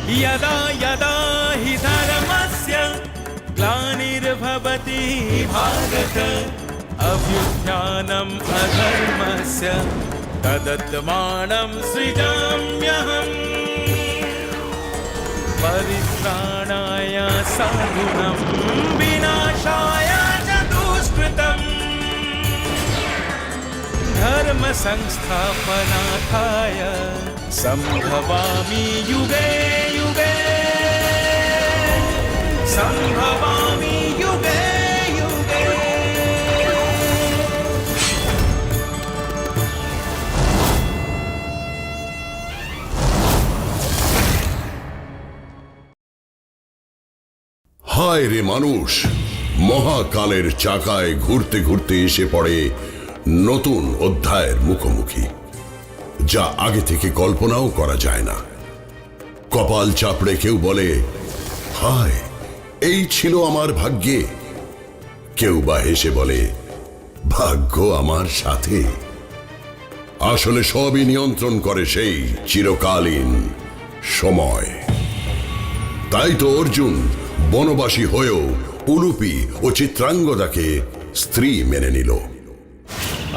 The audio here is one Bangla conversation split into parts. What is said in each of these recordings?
यदा यदा हि धर्मस्य ग्लानिर्भवति भारत अभ्युत्थानम् अधर्मस्य तदात्मानं सृजाम्यहम् परित्राणाय साधूनां विनाशाय च दुष्कृतम् धर्म संस्थापनार्थाय संभवामि युगे युगे संभवामि युगे युगे। হায় রে মানুষ, মহাকালের চাকায় ঘুরতে ঘুরতে এসে পড়ে নতুন অধ্যায়ের মুখোমুখি, যা আগে থেকে কল্পনাও করা যায় না। কপাল চাপড়ে কেউ বলে, হায় এই ছিল আমার ভাগ্যে। কেউ বা হেসে বলে, ভাগ্য আমার সাথে। আসলে সবই নিয়ন্ত্রণ করে সেই চিরকালীন সময়। তাই তো অর্জুন বনবাসী হয়েও উলুপি ও চিত্রাঙ্গদাকে স্ত্রী মেনে নিল।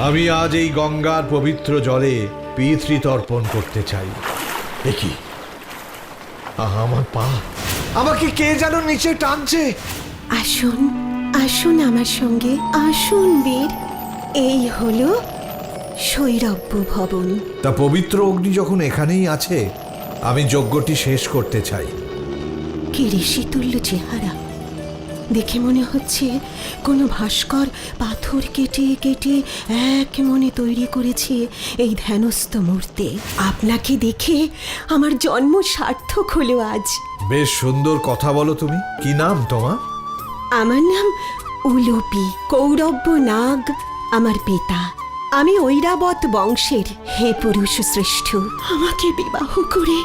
আমি আজ এই গঙ্গার পবিত্র জলে পিতৃতর্পণ করতে চাই। দেখি আমার পা, আমাকে কে যেন নিচে টানছে। আসুন আসুন আমার সঙ্গে, আসুন বীর। এই হলো শৈরব্য ভবন। তা পবিত্র অগ্নি যখন এখানেই আছে, আমি যজ্ঞটি শেষ করতে চাই। কি ঋষিতুল্য চেহারা, দেখে মনে হচ্ছে কোনো ভাস্কর পাথর কেটে কেটে এক মনে তৈরি করেছে এই ধ্যানস্থ মূর্তি। আপনাকে দেখে আমার জন্ম সার্থক হলো আজ। বেশ সুন্দর কথা বলো তুমি। কি নাম তোমার? আমার নাম উলুপি, কৌরব্য নাগ আমার পিতা। আমি ঐরাবত বংশের। হে পুরুষ শ্রেষ্ঠ, আমাকে বিবাহ করে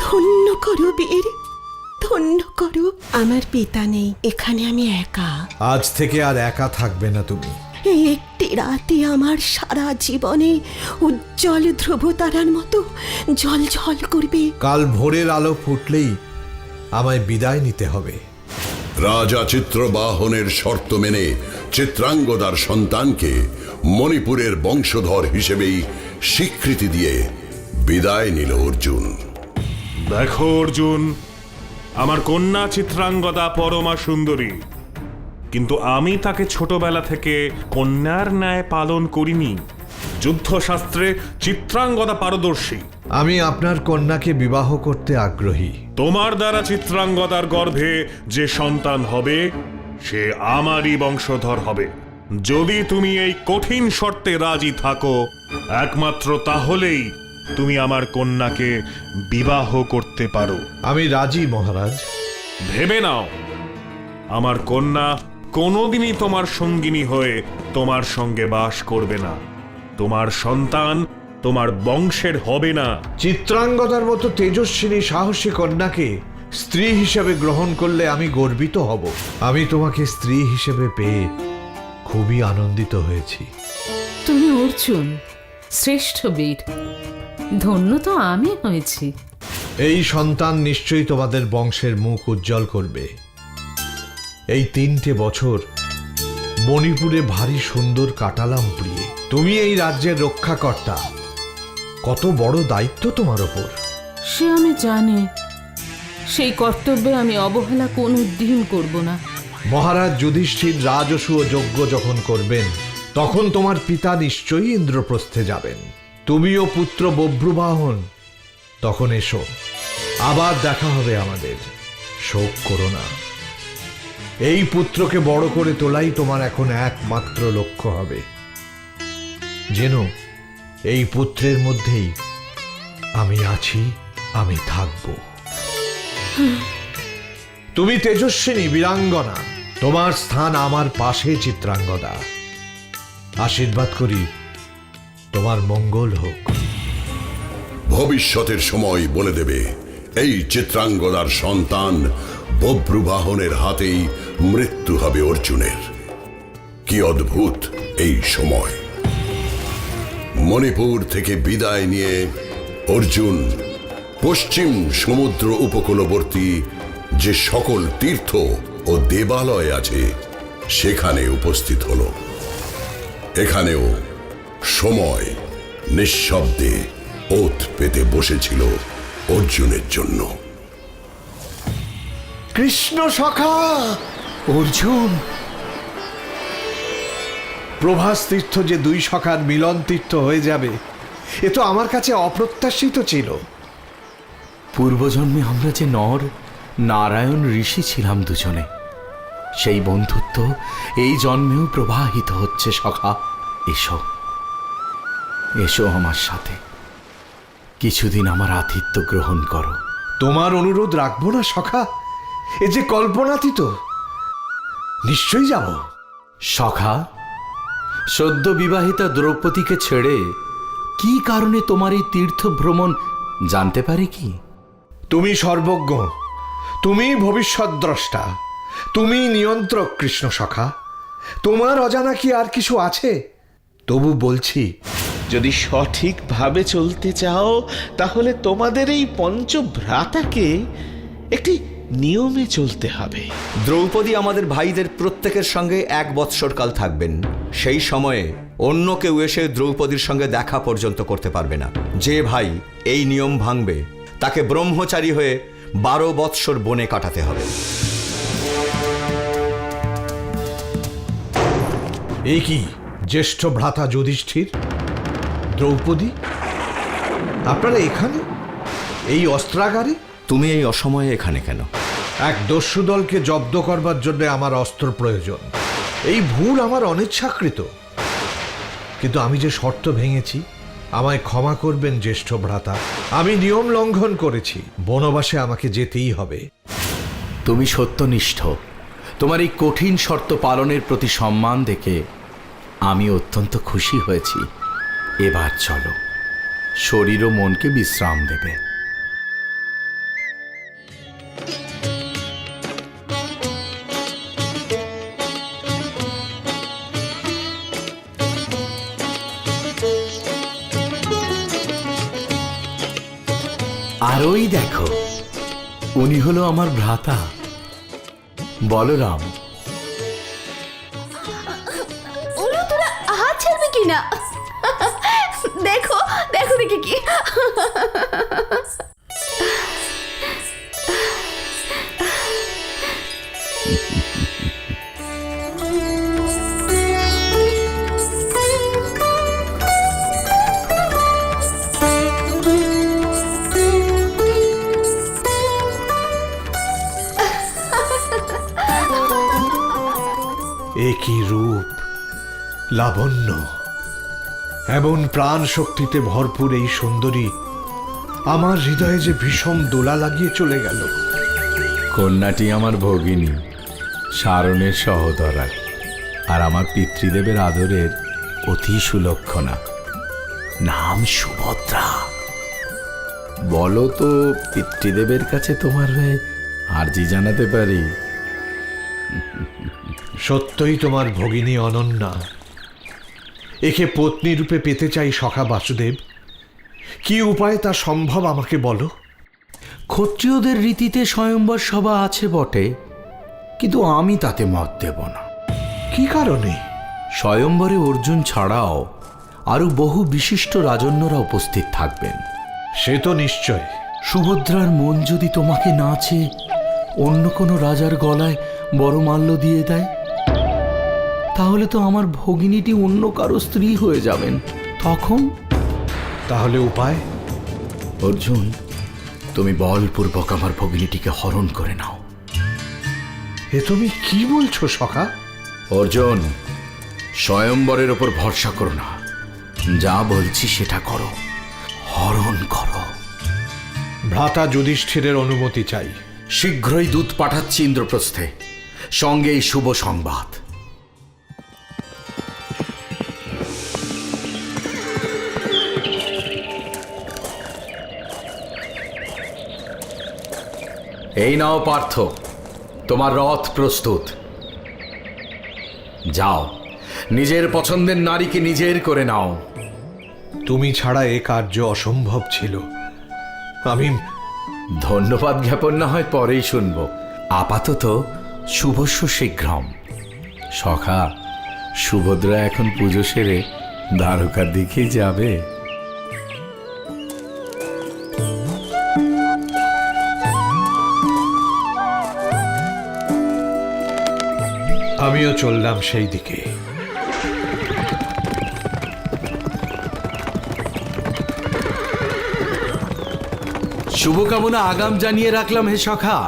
ধন্য করো বীর, ধন্য করো। আমার পিতা নেই, এখানে আমি একা। আজ থেকে আর একা থাকবে না তুমি। এই একটি রাতে আমার সারা জীবনে উজ্জ্বল ধ্রুবতারার মতো জল জল করবে। কাল ভোরের আলো ফুটলেই আমায় বিদায় নিতে হবে। রাজা চিত্রবাহনের শর্ত মেনে চিত্রাঙ্গদার সন্তানকে মণিপুরের বংশধর হিসেবেই স্বীকৃতি দিয়ে বিদায় নিল অর্জুন। দেখো অর্জুন, আমার কন্যা চিত্রাঙ্গদা পরমা সুন্দরী, কিন্তু আমি তাকে ছোটবেলা থেকে কন্যার ন্যায় পালন করিনি। যুদ্ধশাস্ত্রে চিত্রাঙ্গদা পারদর্শী। আমি আপনার কন্যাকে বিবাহ করতে আগ্রহী। তোমার দ্বারা চিত্রাঙ্গদার গর্ভে যে সন্তান হবে সে আমারই বংশধর হবে। যদি তুমি এই কঠিন শর্তে রাজি থাকো, একমাত্র তাহলেই তুমি আমার কন্যাকে বিবাহ করতে পারো। আমি রাজি মহারাজ। ভেবে নাও, আমার কন্যা কোনোদিনই তোমার সঙ্গিনী হয়ে তোমার সঙ্গে বাস করবে না। তোমার সন্তান তোমার বংশের হবে না। চিত্রাঙ্গদার মতো তেজস্বিনী সাহসী কন্যাকে স্ত্রী হিসেবে গ্রহণ করলে আমি গর্বিত হব। আমি তোমাকে স্ত্রী হিসেবে পেয়ে খুবই আনন্দিত হয়েছি। তুমি অর্জুন, শ্রেষ্ঠ বীর। ধন্য তো আমি হয়েছি। এই সন্তান নিশ্চয়ই তোমাদের বংশের মুখ উজ্জ্বল করবে। এই 3টে বছর মণিপুরে ভারী সুন্দর কাটালাম প্রিয়ে। তুমি এই রাজ্যের রক্ষাকর্তা, কত বড় দায়িত্ব তোমার ওপর। সে আমি জানি, সেই কর্তব্যে আমি অবহেলা কোনো দিন করব না। মহারাজ যুধিষ্ঠির রাজসূয় যজ্ঞ যখন করবেন, তখন তোমার পিতা নিশ্চয়ই ইন্দ্রপ্রস্থে যাবেন। তুমিও পুত্র বভ্রুবাহন, তখন এসো, আবার দেখা হবে আমাদের। শোক করো না। এই পুত্রকে বড় করে তোলাই তোমার এখন একমাত্র লক্ষ্য হবে। যেন এই পুত্রের মধ্যেই আমি আছি, আমি থাকব। তুমি তেজস্বিনী বীরাঙ্গনা, তোমার স্থান আমার পাশে চিত্রাঙ্গদা। আশীর্বাদ করি তোমার মঙ্গল হোক। ভবিষ্যতের সময় বলে দেবে এই চিত্রাঙ্গদার সন্তান বভ্রুবাহনের হাতেই মৃত্যু হবে অর্জুনের। কি অদ্ভুত এই সময়! মণিপুর থেকে বিদায় নিয়ে অর্জুন পশ্চিম সমুদ্র উপকূলবর্তী যে সকল তীর্থ ও দেবালয় আছে সেখানে উপস্থিত হল। এখানেও সময় নিঃশব্দে ওত পেতে বসেছিল অর্জুনের জন্য। কৃষ্ণ সখা অর্জুন, প্রভাস তীর্থ যে দুই সখার মিলন তীর্থ হয়ে যাবে এ তো আমার কাছে অপ্রত্যাশিত ছিল। পূর্বজন্মে আমরা যে নর নারায়ণ ঋষি ছিলাম দুজনে, সেই বন্ধুত্ব এই জন্মেও প্রবাহিত হচ্ছে সখা। এসো এসো আমার সাথে, কিছুদিন আমার আতিথ্য গ্রহণ করো। তোমার অনুরোধ রাখবো না সখা? এ যে কল্পনাতীত, নিশ্চয়ই যাব। সখা, সদ্য বিবাহিতা দ্রৌপদীকে ছেড়ে কি কারণে তোমার এই তীর্থ ভ্রমণ জানতে পারি কি? তুমি সর্বজ্ঞ, তুমি ভবিষ্যৎ দ্রষ্টা, তুমি নিয়ন্ত্রক কৃষ্ণ সখা। তোমার অজানা কি আর কিছু আছে? তবু বলছি, যদি সঠিকভাবে চলতে চাও তাহলে তোমাদের এই পঞ্চভ্রাতাকে একটি নিয়মে চলতে হবে। দ্রৌপদী আমাদের ভাইদের প্রত্যেকের সঙ্গে 1 বৎসরকাল থাকবেন। সেই সময়ে অন্য কেউ এসে দ্রৌপদীর সঙ্গে দেখা পর্যন্ত করতে পারবে না। যে ভাই এই নিয়ম ভাঙবে তাকে ব্রহ্মচারী হয়ে 12 বৎসর বনে কাটাতে হবে। এই কি জ্যেষ্ঠ ভ্রাতা যুধিষ্ঠির, দ্রৌপদী, আপনারা এখানে এই অস্ত্রাগারে? তুমি এই অসময়ে এখানে কেন? এক দস্যু দলকে জব্দ করবার জন্য আমার অস্ত্র প্রয়োজন। এই ভুল আমার অনিচ্ছাকৃত, কিন্তু আমি যে শর্ত ভেঙেছি আমায় ক্ষমা করবেন জ্যেষ্ঠ ভ্রাতা। আমি নিয়ম লঙ্ঘন করেছি, বনবাসে আমাকে যেতেই হবে। তুমি সত্যনিষ্ঠ, তোমার এই কঠিন শর্ত পালনের প্রতি সম্মান দেখে আমি অত্যন্ত খুশি হয়েছি। এবার চলো, শরীর ও মনকে বিশ্রাম দেবে। আর ওই দেখো, উনি হলো আমার ভ্রাতা বলরাম। ওরা তোরা হাত ছাড়বে কিনা? দেখো দেখো দেখি কি। এ কি রূপ, লাবণ্য, এমন প্রাণ শক্তিতে ভরপুর এই সুন্দরী আমার হৃদয়ে যে ভীষণ দোলা লাগিয়ে চলে গেল। কন্যাটি আমার ভগিনী, সারণের সহোদরা, আর আমার পিতৃদেবের আদরের অতি সুলক্ষণা। নাম সুভদ্রা। বলো তো, পিতৃদেবের কাছে তোমার হয়ে আরজি জানাতে পারি? সত্যই তোমার ভগিনী অনন্যা। একে পত্নী রূপে পেতে চাই সখা বাসুদেব। কি উপায় তা সম্ভব আমাকে বলো। ক্ষত্রিয়দের রীতিতে স্বয়ম্বর সভা আছে বটে, কিন্তু আমি তাতে মত দেব না। কি কারণে? স্বয়ম্বরে অর্জুন ছাড়াও আরো বহু বিশিষ্ট রাজন্যরা উপস্থিত থাকবেন। সে তো নিশ্চয়। সুভদ্রার মন যদি তোমাকে না চেয়ে অন্য কোনো রাজার গলায় বড়মাল্য দিয়ে দেয়, তাহলে তো আমার ভগিনীটি অন্য কারো স্ত্রী হয়ে যাবেন। তখন? তাহলে উপায়? অর্জুন, তুমি বলপূর্বক আমার ভগিনীটিকে হরণ করে নাও। এ তুমি কি বলছো সখা? অর্জুন, স্বয়ম্বরের ওপর ভরসা করো না, যা বলছি সেটা করো, হরণ করো। ভ্রাতা যুধিষ্ঠিরের অনুমতি চাই। শীঘ্রই দূত পাঠাচ্ছি ইন্দ্রপ্রস্থে, সঙ্গে এই শুভ সংবাদ। এই নাও পার্থ, তোমার রথ প্রস্তুত। যাও, নিজের পছন্দের নারীকে নিজের করে নাও। তুমি ছাড়া এ কার্য অসম্ভব ছিল। আমি ধন্যবাদ জ্ঞাপন না হয় পরেই শুনব, আপাতত শুভস্য শীঘ্রম। সখা, সুভদ্রা এখন পুজো সেরে দ্বারকার দিকেই যাবে। আমিও চললাম সেই দিকে। শুভকামনা আগাম জানিয়ে রাখলাম হে সখা।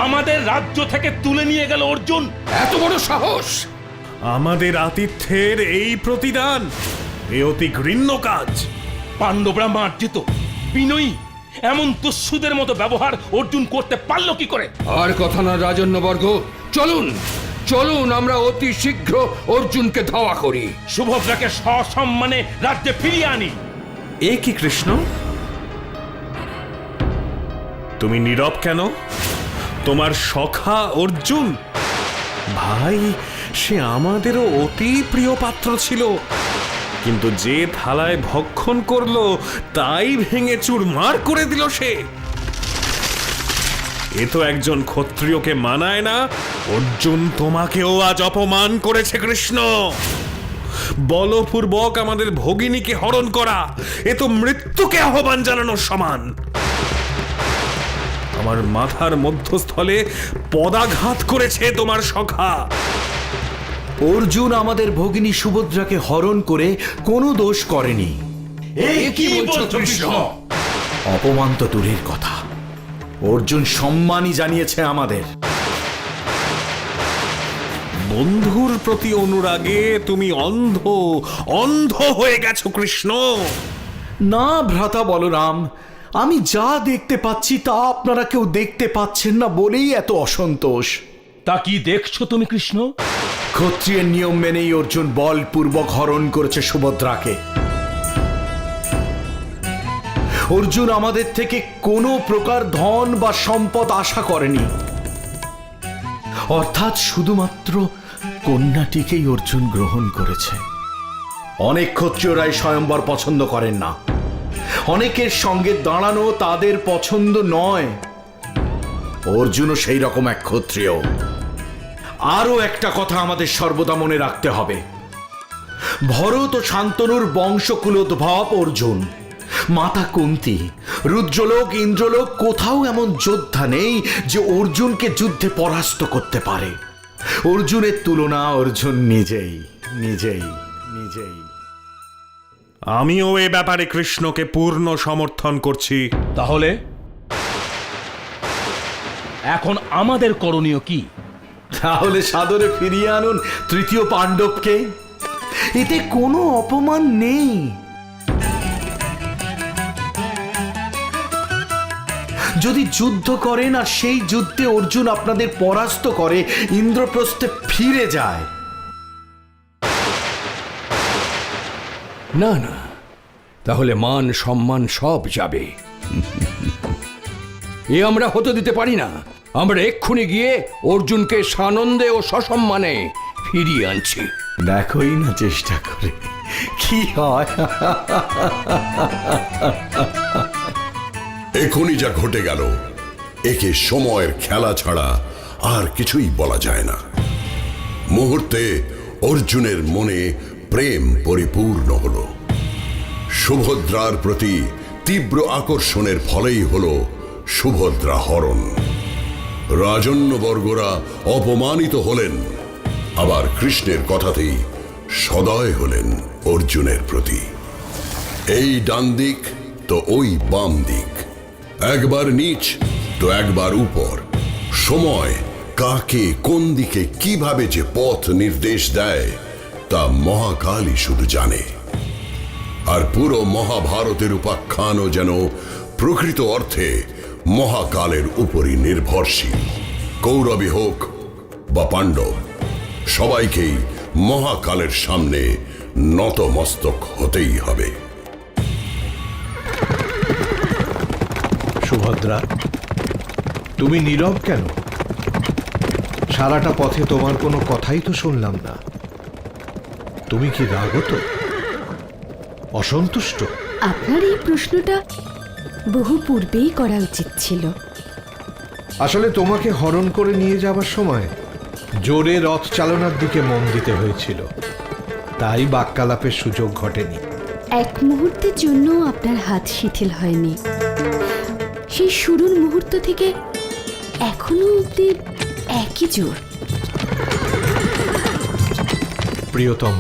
আমাদের রাজ্য থেকে তুলে নিয়ে গেল অর্জুন, এত বড় সাহস! আমাদের আতিথ্যের এই প্রতিদান, এ অতি ঘৃণ্য কাজ। পাণ্ডবরা মার্জিত, বিনয়ী, এমন দস্যুদের মতো ব্যবহার অর্জুন করতে পারলো কি করে? আর কথা না রাজন্যবর্গ, চলুন চলুন আমরা অতি শীঘ্র অর্জুনকে ধাওয়া করি, সুভদ্রাকে সসম্মানে রাজ্যে ফিরিয়ে আনি। এ কি কৃষ্ণ, তুমি নীরব কেন? তোমার সখা অর্জুন ভাই, সে আমাদেরও অতি প্রিয় পাত্র ছিল, কিন্তু যে থালায় ভক্ষণ করলো তাই ভেঙে চুরমার করে দিল সে। এ তো একজন ক্ষত্রিয়কে মানায় না। অর্জুন তোমাকেও আজ অপমান করেছে কৃষ্ণ। বলপূর্বক আমাদের ভগিনীকে হরণ করা, এ তো মৃত্যুকে আহ্বান জানানোর সমান। আমার মাথার মধ্যস্থলে পদাঘাত করেছে তোমার সখা। অর্জুন আমাদের ভগিনী সুভদ্রাকে হরণ করে কোনো দোষ করেনি। কি বলছো কৃষ্ণ? অপমান তো দূরের কথা, অর্জুন সম্মানই জানিয়েছে আমাদের। বন্ধুর প্রতি অনুরাগে তুমি অন্ধ অন্ধ হয়ে গেছো কৃষ্ণ। না ভ্রাতা বলরাম, আমি যা দেখতে পাচ্ছি তা আপনারা কেউ দেখতে পাচ্ছেন না বলেই এত অসন্তোষ। তা কি দেখছো তুমি কৃষ্ণ? ক্ষত্রিয়ের নিয়ম মেনেই অর্জুন বলপূর্বক হরণ করেছে সুভদ্রাকে। অর্জুন আমাদের থেকে কোনো প্রকার ধন বা সম্পদ আশা করেনি, অর্থাৎ শুধুমাত্র কন্যাটিকেই অর্জুন গ্রহণ করেছে। অনেক ক্ষত্রিয়রাই স্বয়ম্বর পছন্দ করেন না, অনেকের সঙ্গে দাঁড়ানো তাদের পছন্দ নয়। অর্জুনও সেই রকম এক ক্ষত্রিয়। আরও একটা কথা আমাদের সর্বদা মনে রাখতে হবে, ভরত ও শান্তনুর বংশকুলোদ্ভব অর্জুন। মাতা কুন্তী, রুদ্রলোক, ইন্দ্রলোক, কোথাও এমন যোদ্ধা নেই যে অর্জুনকে যুদ্ধে পরাস্ত করতে পারে। অর্জুনের তুলনা অর্জুন নিজেই নিজেই নিজেই। আমিও এ ব্যাপারে কৃষ্ণকে পূর্ণ সমর্থন করছি। তাহলে এখন আমাদের করণীয় কি? তাহলে সাদরে ফিরিয়ে আনুন তৃতীয় পাণ্ডবকে, এতে কোনো অপমান নেই। যদি যুদ্ধ করেন আর সেই যুদ্ধে অর্জুন আপনাদের পরাস্ত করে ইন্দ্রপ্রস্থে ফিরে যায়, না না, তাহলে মান সম্মান সব যাবে। এ আমরা হতে দিতে পারি না। আমরা এক্ষুনি গিয়ে অর্জুনকে সানন্দে ও সসম্মানে ফিরিয়ে আনছি। দেখোই না চেষ্টা করে কি হয়। এখনই যা ঘটে গেল, একে সময়ের খেলা ছাড়া আর কিছুই বলা যায় না। মুহূর্তে অর্জুনের মনে প্রেম পরিপূর্ণ হলো। সুভদ্রার প্রতি তীব্র আকর্ষণের ফলেই হলো সুভদ্রা হরণ। রাজন্যবর্গরা অপমানিত হলেন, আবার কৃষ্ণের কথাতেই সদয় হলেন অর্জুনের প্রতি। এই ডান দিক তো ওই বাম দিক, একবার নিচ তো একবার উপর। সময় কাকে কোন দিকে কিভাবে যে পথ নির্দেশ দেয় তা মহাকালই শুধু জানে। আর পুরো মহাভারতের উপাখ্যানও যেন প্রকৃত অর্থে মহাকালের উপরই নির্ভরশীল। কৌরবী হোক বা পাণ্ডব, সবাইকেই মহাকালের সামনে নতমস্তক হতেই হবে। সুভদ্রা, তুমি নীরব কেন? সারাটা পথে তোমার কোনো কথাই তো শুনলাম না। তুমি কি রাগত, অসন্তুষ্ট? আপনার এই প্রশ্নটা বহু পূর্বেই করা উচিত ছিল। আসলে তোমাকে হরণ করে নিয়ে যাবার সময় জোরে রথ চালনার দিকে মন দিতে হয়েছিল, তাই বাক্যালাপের সুযোগ ঘটেনি। এক মুহূর্তের জন্য আপনার হাত শিথিল হয়নি। সেই শুরুর মুহূর্ত থেকে এখনো অব্দি একই জোর। প্রিয়তম,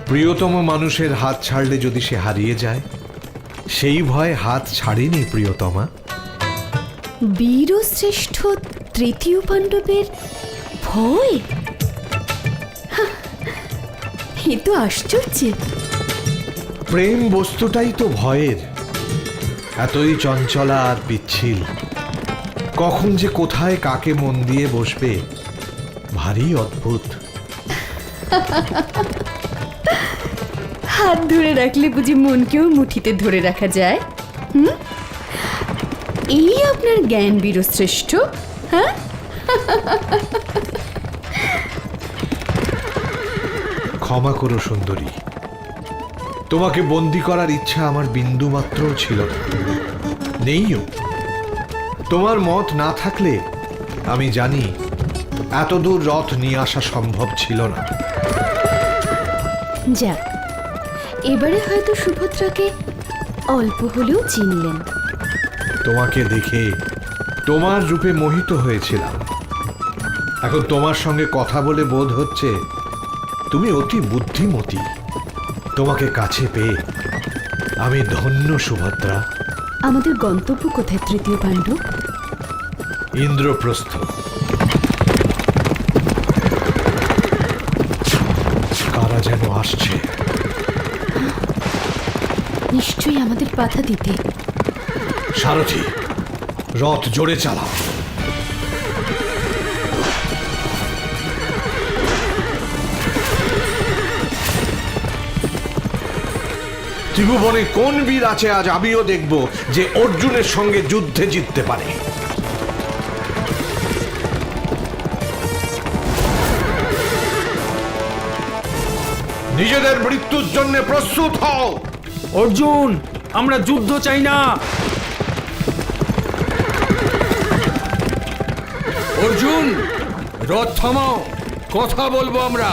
প্রিয়তম মানুষের হাত ছাড়লে যদি সে হারিয়ে যায়, সেই ভয় হাত ছাড়েনি প্রিয়তমা। বীরশ্রেষ্ঠ তৃতীয় পাণ্ডবের ভয়? এ তো আশ্চর্য। প্রেম বস্তুটাই তো ভয়ের, এতই চঞ্চলা আর পিচ্ছিল। কখন যে কোথায় কাকে মন দিয়ে বসবে, ভারী অদ্ভুত। হাত ধরে রাখলে বুঝি মনকেও মুঠিতে ধরে রাখা যায়? এই আপনার জ্ঞান বীরশ্রেষ্ঠ। হ্যাঁ, ক্ষমা করো সুন্দরী, তোমাকে বন্দি করার ইচ্ছা আমার বিন্দু মাত্রও ছিল না, নেইও। তোমার মত না থাকলে আমি জানি এতদূর রথ নিয়ে আসা সম্ভব ছিল না। যাক, এবারে হয়তো সুভদ্রাকে অল্প হলেও চিনলেন। তোমাকে দেখে তোমার রূপে মোহিত হয়েছিলাম। এখন তোমার সঙ্গে কথা বলে বোধ হচ্ছে তুমি অতি বুদ্ধিমতী। তোমাকে কাছে পেয়ে আমি ধন্য সুভদ্রা। আমাদের গন্তব্য কোথায় তৃতীয় পাণ্ডব? ইন্দ্রপ্রস্থ। কারা যেন আসছে। নিশ্চয়ই আমাদের বাধা দিতে। সারথি, রথ জোরে চালাও। ত্রিভুবনে কোন বীর আছে আজ আমিও দেখব যে অর্জুনের সঙ্গে যুদ্ধে জিততে পারে। নিজেদের মৃত্যুর জন্য প্রস্তুত হও। অর্জুন, আমরা যুদ্ধ চাই না। অর্জুন, রথ থামাও, কথা বলবো আমরা।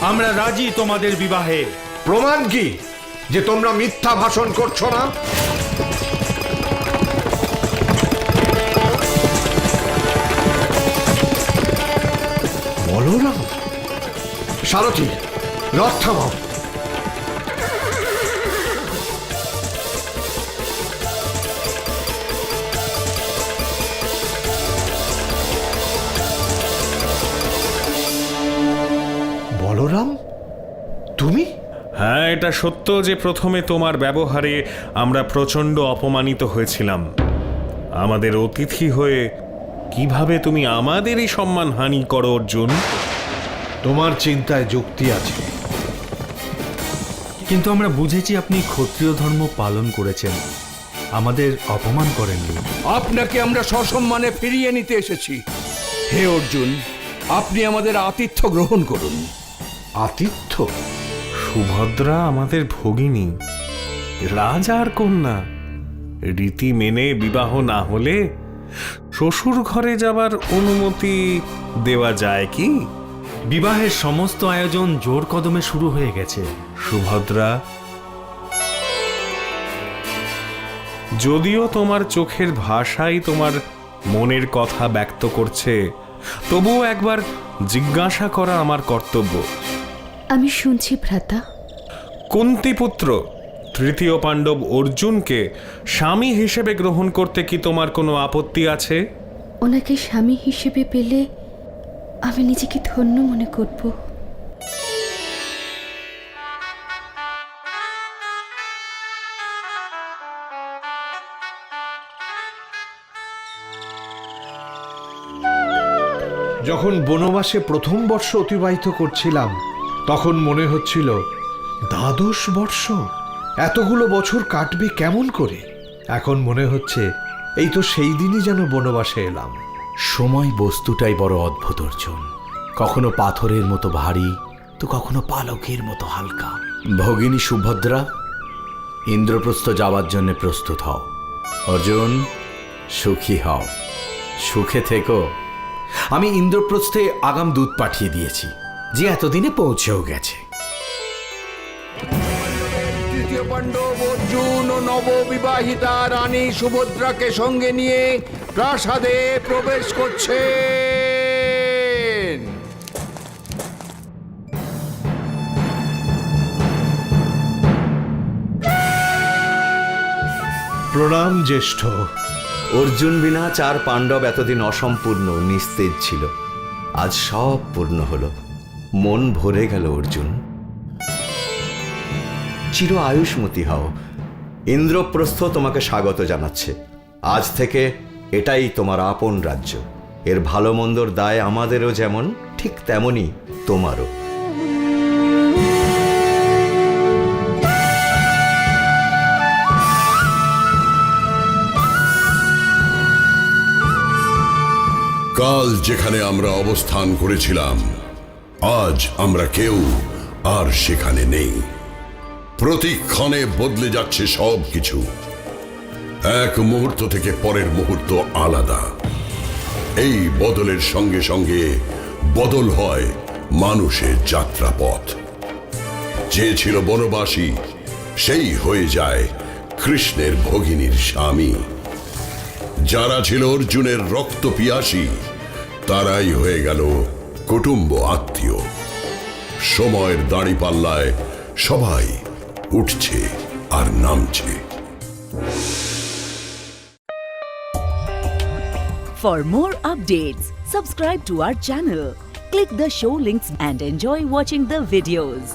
আমরা রাজি তোমাদের বিবাহে। প্রমাণ কি যে তোমরা মিথ্যা ভাষণ করছো না? বলরাম, সারথি, রথ থামাও। বলরাম, তুমি? হ্যাঁ, এটা সত্য যে প্রথমে তোমার ব্যবহারে আমরা প্রচণ্ড অপমানিত হয়েছিলাম। আমাদের অতিথি হয়ে কিভাবে তুমি আমাদেরই সম্মান হানি করো অর্জুন? তোমার চিন্তায় যুক্তি আছে, কিন্তু আমরা বুঝেছি আপনি ক্ষত্রিয় ধর্ম পালন করেছেন, আমাদের অপমান করেননি। আপনাকে আমরা সসম্মানে ফিরিয়ে নিতে এসেছি। হে অর্জুন, আপনি আমাদের আতিথ্য গ্রহণ করুন। আতিথ্য? সুভদ্রা আমাদের ভগিনী, রাজার কন্যা। রীতি মেনে বিবাহ না হলে শ্বশুর ঘরে যাবার অনুমতি দেওয়া যায় কি? বিবাহের সমস্ত আয়োজন জোর কদমে শুরু হয়ে গেছে। সুভদ্রা, যদিও তোমার চোখের ভাষাই তোমার মনের কথা ব্যক্ত করছে, তবুও একবার জিজ্ঞাসা করা আমার কর্তব্য। আমি শুনছি ভ্রাতা। কুন্তিপুত্র তৃতীয় পাণ্ডব অর্জুনকে স্বামী হিসেবে গ্রহণ করতে কি তোমার কোনো আপত্তি আছে? ওনাকে স্বামী হিসেবে পেলে আমি নিজেকে ধন্য মনে করব। যখন বনবাসে প্রথম বর্ষ অতিবাহিত করছিলাম তখন মনে হচ্ছিল 12 বর্ষ, এতগুলো বছর কাটবে কেমন করে। এখন মনে হচ্ছে এই তো সেই দিনই যেন বনবাসে এলাম। সময় বস্তুটাই বড় অদ্ভুত অর্জুন, কখনো পাথরের মতো ভারী তো কখনো পালকের মতো হালকা। ভগিনী সুভদ্রা, ইন্দ্রপ্রস্থ যাওয়ার জন্য প্রস্তুত হও। অর্জুন, সুখী হও, সুখে থেকো। আমি ইন্দ্রপ্রস্থে আগাম দূত পাঠিয়ে দিয়েছি, যে এতদিনে পৌঁছেও গেছে। তৃতীয় পাণ্ডব অর্জুন ও নববিবাহিতা রানী সুভদ্রাকে সঙ্গে নিয়ে প্রাসাদে প্রবেশ করছেন। প্রণাম জ্যেষ্ঠ। অর্জুন বিনা 4 পাণ্ডব এতদিন অসম্পূর্ণ, নিস্তেজ ছিল। আজ সব পূর্ণ হলো, মন ভরে গেল। অর্জুন, চির আয়ুষ্মতী হও। ইন্দ্রপ্রস্থ তোমাকে স্বাগত জানাচ্ছে। আজ থেকে এটাই তোমার আপন রাজ্য। এর ভালো মন্দর দায় আমাদেরও যেমন, ঠিক তেমনই তোমারও। কাল যেখানে আমরা অবস্থান করেছিলাম, আজ আমরা কেউ আর সেখানে নেই। প্রতিক্ষণে বদলে যাচ্ছে সব কিছু। এক মুহূর্ত থেকে পরের মুহূর্ত আলাদা। এই বদলের সঙ্গে সঙ্গে বদল হয় মানুষের যাত্রাপথ। যে ছিল বনবাসী, সেই হয়ে যায় কৃষ্ণের ভগিনীর স্বামী। যারা ছিল অর্জুনের রক্ত পিয়াসী, তারাই হয়ে গেল কুটুম্ব আত্মীয়। সময়ের দাঁড়িপাল্লায় সবাই উঠছে আর নামছে। For more updates, subscribe to our channel, click the show links and enjoy watching the videos.